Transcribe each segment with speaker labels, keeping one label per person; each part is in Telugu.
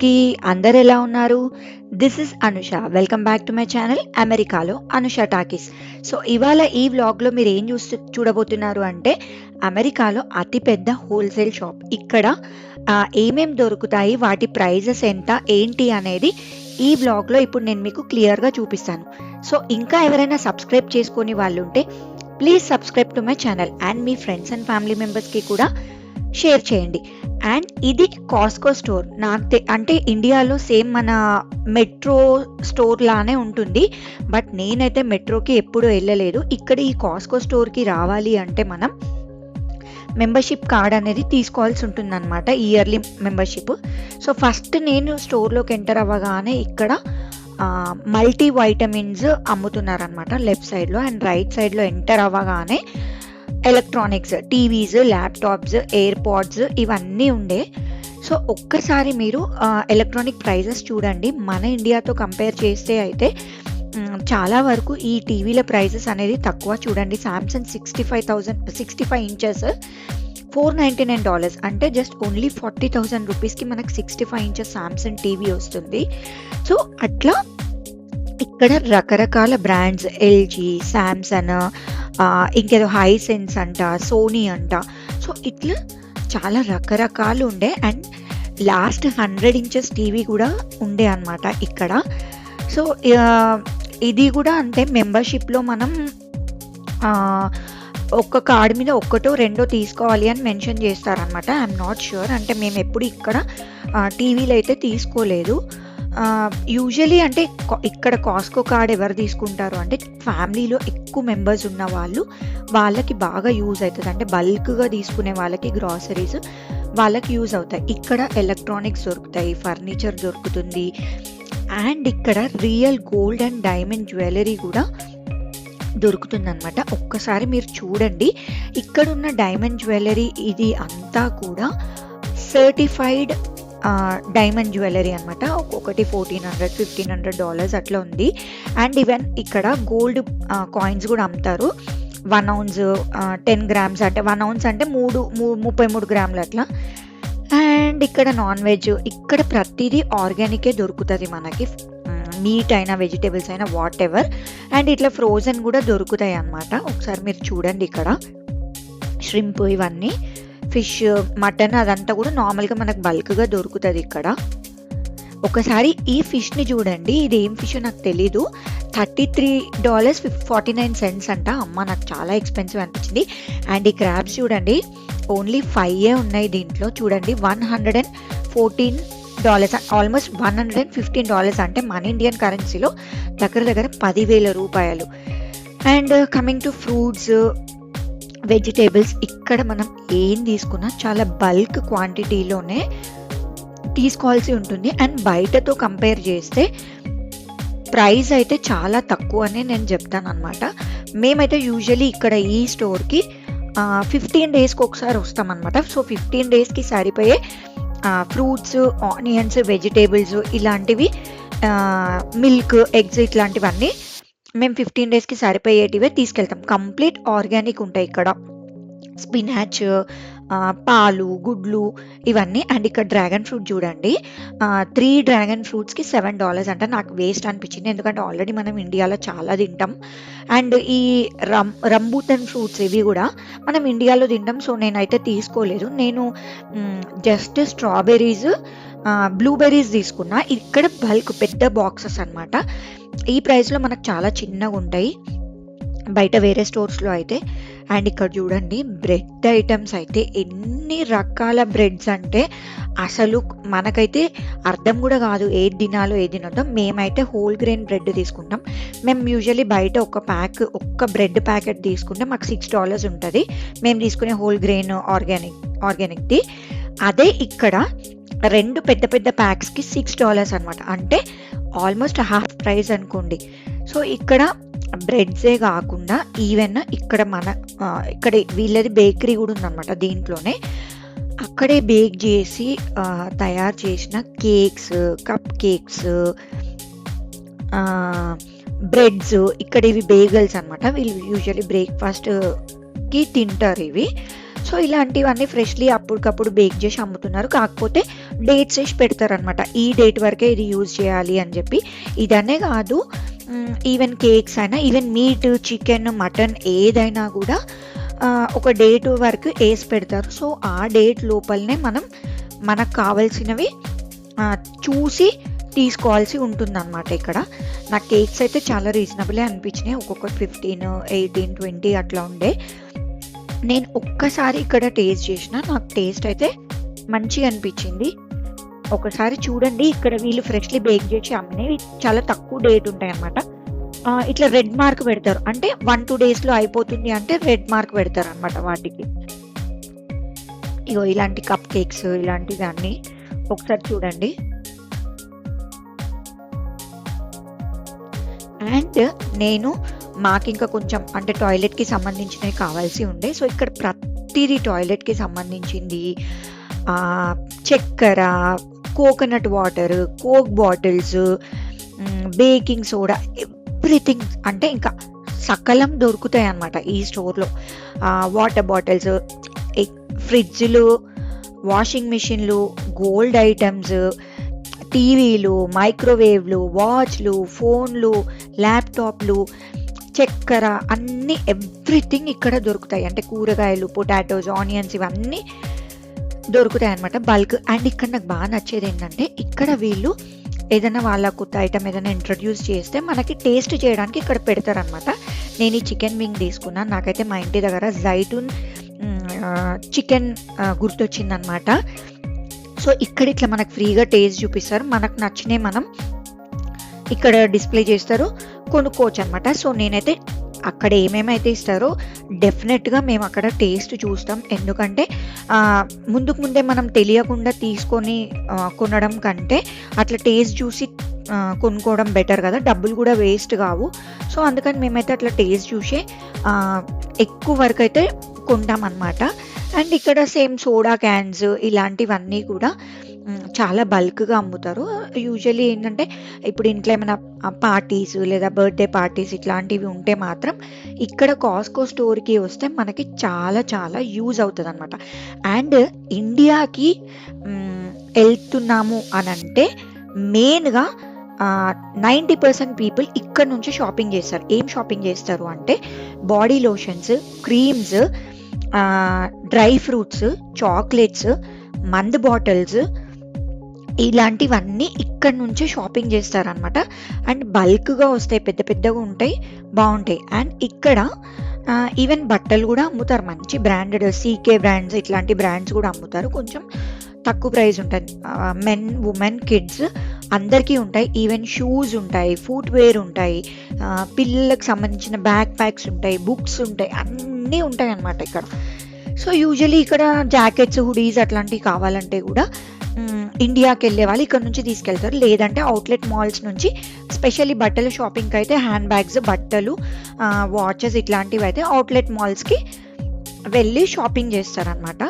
Speaker 1: కి అందరు ఎలా ఉన్నారు? This is Anusha. Welcome back to my channel అమెరికాలో అనుష టాకీస్. సో ఇవాళ ఈ వ్లాగ్లో మీరు ఏం చూడబోతున్నారు అంటే అమెరికాలో అతిపెద్ద హోల్సేల్ షాప్. ఇక్కడ ఏమేం దొరుకుతాయి, వాటి ప్రైజెస్ ఎంత ఏంటి అనేది ఈ వ్లాగ్లో ఇప్పుడు నేను మీకు క్లియర్గా చూపిస్తాను. సో ఇంకా ఎవరైనా సబ్స్క్రైబ్ చేసుకొని వాళ్ళు ఉంటే please subscribe to my channel and me friends and family మెంబర్స్కి కూడా షేర్ చేయండి. అండ్ ఇది కాస్కో స్టోర్. అంటే ఇండియాలో సేమ్ మన మెట్రో స్టోర్ లానే ఉంటుంది. బట్ నేనైతే మెట్రోకి ఎప్పుడూ వెళ్ళలేదు. ఇక్కడ ఈ కాస్కో స్టోర్కి రావాలి అంటే మనం మెంబర్షిప్ కార్డ్ అనేది తీసుకోవాల్సి ఉంటుంది అనమాట, ఇయర్లీ మెంబర్షిప్. సో ఫస్ట్ నేను స్టోర్లోకి ఎంటర్ అవ్వగానే ఇక్కడ మల్టీ వైటమిన్స్ అమ్ముతున్నారనమాట లెఫ్ట్ సైడ్లో. అండ్ రైట్ సైడ్లో ఎంటర్ అవ్వగానే ఎలక్ట్రానిక్స్, టీవీస్, ల్యాప్టాప్స్, ఎయిర్పాడ్స్ ఇవన్నీ ఉండే. సో ఒక్కసారి మీరు ఎలక్ట్రానిక్ ప్రైజెస్ చూడండి. మన ఇండియాతో కంపేర్ చేస్తే అయితే చాలా వరకు ఈ టీవీల ప్రైజెస్ అనేది తక్కువ. చూడండి, సామ్సంగ్ 65 ఇంచెస్ $499, అంటే జస్ట్ ఓన్లీ 40,000 రూపీస్కి మనకు 65 ఇంచెస్ సామ్సంగ్ టీవీ వస్తుంది. సో అట్లా ఇక్కడ రకరకాల బ్రాండ్స్, ఎల్జీ, శాంసంగ్, ఇంకేదో హైసెన్స్ అంట, సోనీ అంట. సో ఇట్లా చాలా రకరకాలు ఉండే. అండ్ లాస్ట్ 100 ఇంచెస్ టీవీ కూడా ఉండే అనమాట ఇక్కడ. సో ఇది కూడా అంతే, మెంబర్షిప్లో మనం ఒక్క కార్డు మీద ఒక్కటో రెండో తీసుకోవాలి అని మెన్షన్ చేస్తారనమాట. ఐఎమ్ నాట్ ష్యూర్, అంటే మేము ఎప్పుడు ఇక్కడ టీవీలు అయితే తీసుకోలేదు. యూజువలీ అంటే ఇక్కడ కాస్కో కార్డ్ ఎవరు తీసుకుంటారు అంటే ఫ్యామిలీలో ఎక్కువ మెంబర్స్ ఉన్న వాళ్ళకి బాగా యూజ్ అవుతుంది. అంటే బల్క్గా తీసుకునే వాళ్ళకి, గ్రాసరీస్ వాళ్ళకి యూజ్ అవుతాయి. ఇక్కడ ఎలక్ట్రానిక్స్ దొరుకుతాయి, ఫర్నిచర్ దొరుకుతుంది. అండ్ ఇక్కడ real gold and diamond jewellery కూడా దొరుకుతుందన్నమాట. ఒక్కసారి మీరు చూడండి, ఇక్కడున్న డైమండ్ జ్యువెలరీ ఇది అంతా కూడా సర్టిఫైడ్ డైమండ్ జ్యువెలరీ అనమాట. ఒక్కొక్కటి $1,400, $1,500 అట్లా ఉంది. అండ్ ఈవెన్ ఇక్కడ గోల్డ్ కాయిన్స్ కూడా అమ్ముతారు. 1 ounce 10 grams, అంటే 1 ounce అంటే 33 గ్రాములు అట్లా. అండ్ ఇక్కడ నాన్ వెజ్, ఇక్కడ ప్రతిదీ ఆర్గానికే దొరుకుతుంది మనకి, మీట్ అయినా వెజిటేబుల్స్ అయినా వాట్ ఎవర్. అండ్ ఇట్లా ఫ్రోజన్ కూడా దొరుకుతాయి అన్నమాట. ఒకసారి మీరు చూడండి, ఇక్కడ ష్రింప్, ఇవన్నీ ఫిష్, మటన్ అదంతా కూడా నార్మల్గా మనకు బల్క్గా దొరుకుతుంది ఇక్కడ. ఒకసారి ఈ ఫిష్ని చూడండి, ఇది ఏం ఫిష్ నాకు తెలీదు. $33.49 అంట. అమ్మ, నాకు చాలా ఎక్స్పెన్సివ్ అనిపించింది. అండ్ ఈ క్రాబ్స్ చూడండి, ఓన్లీ 5 ఉన్నాయి దీంట్లో. చూడండి, $114, ఆల్మోస్ట్ $115, అంటే మన ఇండియన్ కరెన్సీలో దగ్గర 10,000 రూపాయలు. And coming to fruits, vegetables, ఇక్కడ మనం ఏం తీసుకున్నా చాలా బల్క్ క్వాంటిటీలోనే తీసుకోవాల్సి ఉంటుంది. అండ్ బయటతో కంపేర్ చేస్తే ప్రైస్ అయితే చాలా తక్కువ అని నేను చెప్తాను అనమాట. మేమైతే యూజువలీ ఇక్కడ ఈ స్టోర్కి 15 డేస్కి ఒకసారి వస్తామన్నమాట. సో 15 డేస్కి సరిపోయే ఫ్రూట్స్, ఆనియన్స్, వెజిటేబుల్స్ ఇలాంటివి, మిల్క్, ఎగ్స్ ఇట్లాంటివన్నీ మేము 15 డేస్కి సరిపోయేటివే తీసుకెళ్తాం. కంప్లీట్ ఆర్గానిక్ ఉంటాయి ఇక్కడ. స్పినాచ్, పాలు, గుడ్లు ఇవన్నీ. అండ్ ఇక్కడ డ్రాగన్ ఫ్రూట్ చూడండి, 3 డ్రాగన్ ఫ్రూట్స్కి $7 అంటే నాకు వేస్ట్ అనిపించింది, ఎందుకంటే ఆల్రెడీ మనం ఇండియాలో చాలా తింటాం. అండ్ ఈ రంబూటన్ ఫ్రూట్స్ ఇవి కూడా మనం ఇండియాలో తింటాం. సో నేనైతే తీసుకోలేదు. నేను జస్ట్ స్ట్రాబెర్రీస్, బ్లూబెర్రీస్ తీసుకున్నా. ఇక్కడ బల్క్ పెద్ద బాక్సెస్ అనమాట. ఈ ప్రైస్లో మనకు చాలా చిన్నగా ఉంటాయి బయట వేరే స్టోర్స్లో అయితే. అండ్ ఇక్కడ చూడండి, బ్రెడ్ ఐటమ్స్ అయితే ఎన్ని రకాల బ్రెడ్స్ అంటే అసలు మనకైతే అర్థం కూడా కాదు ఏది తినాలో ఏది తినొద్దో. మేమైతే హోల్ గ్రెయిన్ బ్రెడ్ తీసుకుంటాం. మేము యూజువల్లీ బయట ఒక్క బ్రెడ్ ప్యాకెట్ తీసుకుంటే మాకు $6 ఉంటుంది, మేము తీసుకునే హోల్ గ్రెయిన్ ఆర్గానిక్ది. అదే ఇక్కడ 2 పెద్ద ప్యాక్స్కి $6 అనమాట, అంటే ఆల్మోస్ట్ హాఫ్ ప్రైస్ అనుకోండి. సో ఇక్కడ బ్రెడ్సే కాకుండా ఈవెన్ ఇక్కడ ఇక్కడ వీళ్ళది బేకరీ కూడా ఉందన్నమాట. దీంట్లోనే అక్కడే బేక్ చేసి తయారు చేసిన కేక్స్, కప్ కేక్స్, బ్రెడ్స్, ఇక్కడ ఇవి బేగల్స్ అనమాట. వీళ్ళు యూజువల్లీ బ్రేక్ఫాస్ట్కి తింటారు ఇవి. సో సో ఇలాంటివన్నీ ఫ్రెష్లీ అప్పటికప్పుడు బేక్ చేసి అమ్ముతున్నారు. కాకపోతే డేట్స్ వేసి పెడతారనమాట, ఈ డేట్ వరకే ఇది యూజ్ చేయాలి అని చెప్పి. ఇదనే కాదు, ఈవెన్ కేక్స్ అయినా, ఈవెన్ మీట్, చికెన్, మటన్ ఏదైనా కూడా ఒక డేట్ వరకు వేసి పెడతారు. సో ఆ డేట్ లోపలనే మనకు కావాల్సినవి చూసి తీసుకోవాల్సి ఉంటుందన్నమాట. ఇక్కడ నాకు కేక్స్ అయితే చాలా రీజనబులే అనిపించినాయి, ఒక్కొక్కటి 15, 18, 20 అట్లా ఉండే. నేను ఒక్కసారి ఇక్కడ టేస్ట్ చేసిన, నాకు టేస్ట్ అయితే మంచిగా అనిపించింది. ఒకసారి చూడండి, ఇక్కడ వీళ్ళు ఫ్రెష్లీ బేక్ చేసి అమ్మినవి చాలా తక్కువ డేట్ ఉంటాయి అన్నమాట. ఇట్లా రెడ్ మార్క్ పెడతారు, అంటే 1-2 డేస్లో అయిపోతుంది అంటే రెడ్ మార్క్ పెడతారు అనమాట వాటికి. ఇగో ఇలాంటి కప్ కేక్స్ ఇలాంటివి అన్నీ ఒకసారి చూడండి. అండ్ నేను మాకు ఇంకా కొంచెం అంటే టాయిలెట్కి సంబంధించినవి కావాల్సి ఉండే. సో ఇక్కడ ప్రతిదీ టాయిలెట్కి సంబంధించింది, చక్కెర, coconut water, coke bottles, baking soda, everything అంటే ఇంకా సకలం దొరుకుతాయి అన్నమాట ఈ స్టోర్లో. వాటర్ బాటిల్స్, ఫ్రిడ్జ్లు, వాషింగ్ మిషన్లు, గోల్డ్ ఐటమ్స్, టీవీలు, మైక్రోవేవ్లు, వాచ్లు, ఫోన్లు, ల్యాప్టాప్లు, చక్కెర, అన్నీ ఎవ్రీథింగ్ ఇక్కడ దొరుకుతాయి. అంటే కూరగాయలు, పొటాటోస్, ఆనియన్స్ ఇవన్నీ దొరుకుతాయి అన్నమాట బల్క్. అండ్ ఇక్కడ నాకు బాగా నచ్చేది ఏంటంటే, ఇక్కడ వీళ్ళు ఏదైనా వాళ్ళ కొత్త ఐటమ్ ఏదైనా ఇంట్రడ్యూస్ చేస్తే మనకి టేస్ట్ చేయడానికి ఇక్కడ పెడతారనమాట. నేను ఈ చికెన్ వింగ్ తీసుకున్నాను, నాకైతే మా ఇంటి దగ్గర జైటూన్ చికెన్ గుర్తొచ్చిందనమాట. సో ఇక్కడ ఇట్లా మనకు ఫ్రీగా టేస్ట్ చూపిస్తారు, మనకు నచ్చినవి మనం ఇక్కడ డిస్ప్లే చేస్తారు, కొనుక్కోవచ్చు అనమాట. సో నేనైతే అక్కడ ఏమేమైతే ఇస్తారో డెఫినెట్గా మేము అక్కడ టేస్ట్ చూస్తాం. ఎందుకంటే ముందే మనం తెలియకుండా తీసుకొని కొనడం కంటే అట్లా టేస్ట్ చూసి కొనుక్కోవడం బెటర్ కదా, డబ్బులు కూడా వేస్ట్ కావు. సో అందుకని మేమైతే అట్లా టేస్ట్ చూసే ఎక్కువ వరకు అయితే కొంటాం అన్నమాట. అండ్ ఇక్కడ సేమ్ సోడా క్యాన్స్ ఇలాంటివన్నీ కూడా చాలా బల్క్గా అమ్ముతారు. యూజువల్లీ ఏంటంటే ఇప్పుడు ఇంట్లో ఏమైనా పార్టీస్ లేదా బర్త్డే పార్టీస్ ఇట్లాంటివి ఉంటే మాత్రం ఇక్కడ కాస్కో స్టోర్కి వస్తే మనకి చాలా చాలా యూజ్ అవుతుంది అనమాట. అండ్ ఇండియాకి వెళ్తున్నాము అని అంటే మెయిన్గా 90% పీపుల్ ఇక్కడ నుంచి షాపింగ్ చేస్తారు. ఏం షాపింగ్ చేస్తారు అంటే body lotions, creams, dry fruits, chocolates, మందు బాటిల్స్ ఇలాంటివన్నీ ఇక్కడ నుంచే షాపింగ్ చేస్తారనమాట. అండ్ బల్క్గా వస్తాయి, పెద్ద పెద్దగా ఉంటాయి, బాగుంటాయి. అండ్ ఇక్కడ ఈవెన్ బట్టలు కూడా అమ్ముతారు, మంచి బ్రాండెడ్ సీకే బ్రాండ్స్ ఇట్లాంటి బ్రాండ్స్ కూడా అమ్ముతారు. కొంచెం తక్కువ ప్రైస్ ఉంటుంది, మెన్, ఉమెన్, కిడ్స్ అందరికీ ఉంటాయి. ఈవెన్ షూస్ ఉంటాయి, ఫుట్వేర్ ఉంటాయి, పిల్లలకు సంబంధించిన బ్యాక్ ప్యాక్స్ ఉంటాయి, బుక్స్ ఉంటాయి, అన్నీ ఉంటాయి అన్నమాట ఇక్కడ. సో యూజువలీ ఇక్కడ జాకెట్స్, హుడీస్ అట్లాంటివి కావాలంటే కూడా ఇండియాకి వెళ్ళే వాళ్ళు ఇక్కడ నుంచి తీసుకెళ్తారు. లేదంటే అవుట్లెట్ మాల్స్ నుంచి స్పెషల్లీ బట్టలు షాపింగ్కి అయితే హ్యాండ్ బ్యాగ్స్, బట్టలు, వాచెస్ ఇట్లాంటివి అయితే అవుట్లెట్ మాల్స్కి వెళ్ళి షాపింగ్ చేస్తారనమాట.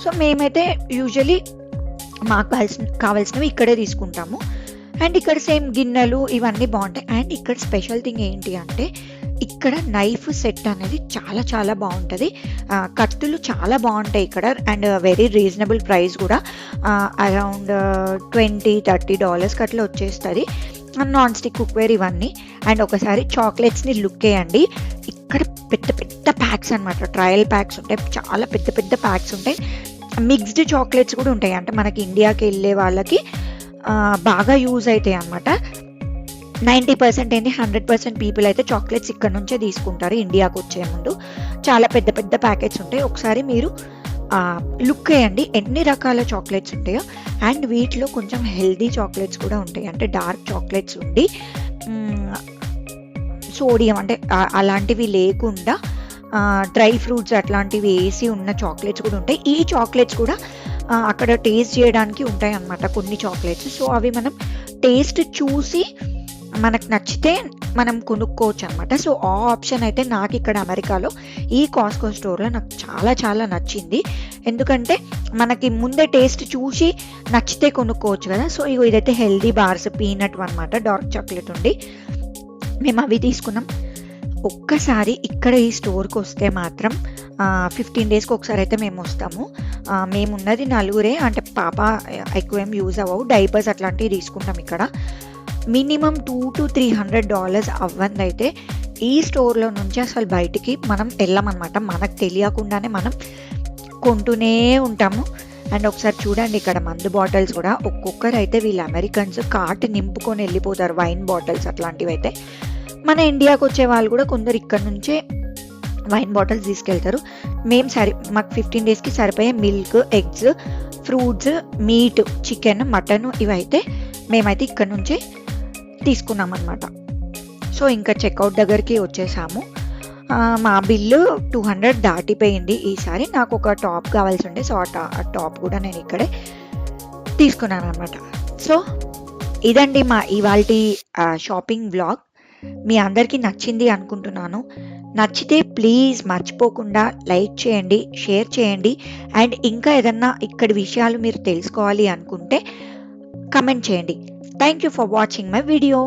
Speaker 1: సో మేమైతే యూజువలీ మాకు కావాల్సినవి ఇక్కడే తీసుకుంటాము. అండ్ ఇక్కడ సేమ్ గిన్నెలు ఇవన్నీ బాగుంటాయి. అండ్ ఇక్కడ స్పెషల్ థింగ్ ఏంటి అంటే ఇక్కడ నైఫ్ సెట్ అనేది చాలా చాలా బాగుంటుంది, కత్తులు చాలా బాగుంటాయి ఇక్కడ. అండ్ వెరీ రీజనబుల్ ప్రైస్ కూడా, అరౌండ్ $20-30 అట్లా వచ్చేస్తుంది. నాన్ స్టిక్ కుక్వేర్ ఇవన్నీ. అండ్ ఒకసారి చాక్లెట్స్ని లుక్ వేయండి, ఇక్కడ పెద్ద పెద్ద ప్యాక్స్ అనమాట, ట్రయల్ ప్యాక్స్ ఉంటాయి, చాలా పెద్ద పెద్ద ప్యాక్స్ ఉంటాయి. మిక్స్డ్ చాక్లెట్స్ కూడా ఉంటాయి, అంటే మనకి ఇండియాకి వెళ్ళే వాళ్ళకి బాగా యూజ్ అవుతాయి అన్నమాట. 90% ఏంటి 100% పీపుల్ అయితే చాక్లెట్స్ ఇక్కడ నుంచే తీసుకుంటారు ఇండియాకి వచ్చే ముందు. చాలా పెద్ద పెద్ద ప్యాకెట్స్ ఉంటాయి, ఒకసారి మీరు లుక్ వేయండి ఎన్ని రకాల చాక్లెట్స్ ఉంటాయో. అండ్ వీటిలో కొంచెం హెల్దీ చాక్లెట్స్ కూడా ఉంటాయి, అంటే డార్క్ చాక్లెట్స్ ఉండి సోడియం అంటే అలాంటివి లేకుండా డ్రై ఫ్రూట్స్ అట్లాంటివి వేసి ఉన్న చాక్లెట్స్ కూడా ఉంటాయి. ఈ చాక్లెట్స్ కూడా అక్కడ టేస్ట్ చేయడానికి ఉంటాయి అన్నమాట కొన్ని చాక్లెట్స్. సో అవి మనం టేస్ట్ చూసి మనకు నచ్చితే మనం కొనుక్కోవచ్చు అనమాట. సో ఆ ఆప్షన్ అయితే నాకు ఇక్కడ అమెరికాలో ఈ కాస్కో స్టోర్లో నాకు చాలా చాలా నచ్చింది, ఎందుకంటే మనకి ముందే టేస్ట్ చూసి నచ్చితే కొనుక్కోవచ్చు కదా. సో ఇదైతే హెల్దీ బార్స్, పీనట్ అనమాట, డార్క్ చాక్లెట్ ఉండి మేము అవి తీసుకున్నాం. ఒక్కసారి ఇక్కడ ఈ స్టోర్కి వస్తే మాత్రం 15 డేస్కి ఒకసారి అయితే మేము వస్తాము. మేమున్నది నలుగురే, అంటే పాప ఎక్కువ ఏం యూజ్ అవ్వవు, డైపర్స్ అట్లాంటివి తీసుకుంటాం. ఇక్కడ మినిమం $200 to $300 అవ్వందైతే ఈ స్టోర్లో నుంచి అసలు బయటికి మనం వెళ్ళమన్నమాట. మనకు తెలియకుండానే మనం కొంటూనే ఉంటాము. అండ్ ఒకసారి చూడండి, ఇక్కడ మందు బాటిల్స్ కూడా ఒక్కొక్కరు అయితే వీళ్ళు అమెరికన్స్ కార్ట్ నింపుకొని వెళ్ళిపోతారు, వైన్ బాటిల్స్ అట్లాంటివి అయితే. మన ఇండియాకి వచ్చే వాళ్ళు కూడా కొందరు ఇక్కడ నుంచే వైన్ బాటిల్స్ తీసుకెళ్తారు. మాకు 15 డేస్కి సరిపోయే milk, eggs, fruits, meet, chicken, mutton ఇవైతే మేమైతే ఇక్కడ నుంచే తీసుకున్నాం అనమాట. సో ఇంకా చెక్అవుట్ దగ్గరికి వచ్చేసాము. మా బిల్లు 200 దాటిపోయింది ఈసారి. నాకు ఒక టాప్ కావాల్సి ఉండే, సో ఆ టాప్ కూడా నేను ఇక్కడే తీసుకున్నాను అనమాట. సో ఇదండి మా ఇవాల్టి షాపింగ్ వ్లాగ్. మీ అందరికీ నచ్చింది అనుకుంటున్నాను. నచ్చితే ప్లీజ్ మర్చిపోకుండా లైక్ చేయండి, షేర్ చేయండి. అండ్ ఇంకా ఏదన్నా ఇక్కడి విషయాలు మీరు తెలుసుకోవాలి అనుకుంటే కమెంట్ చేయండి. Thank you for watching my video.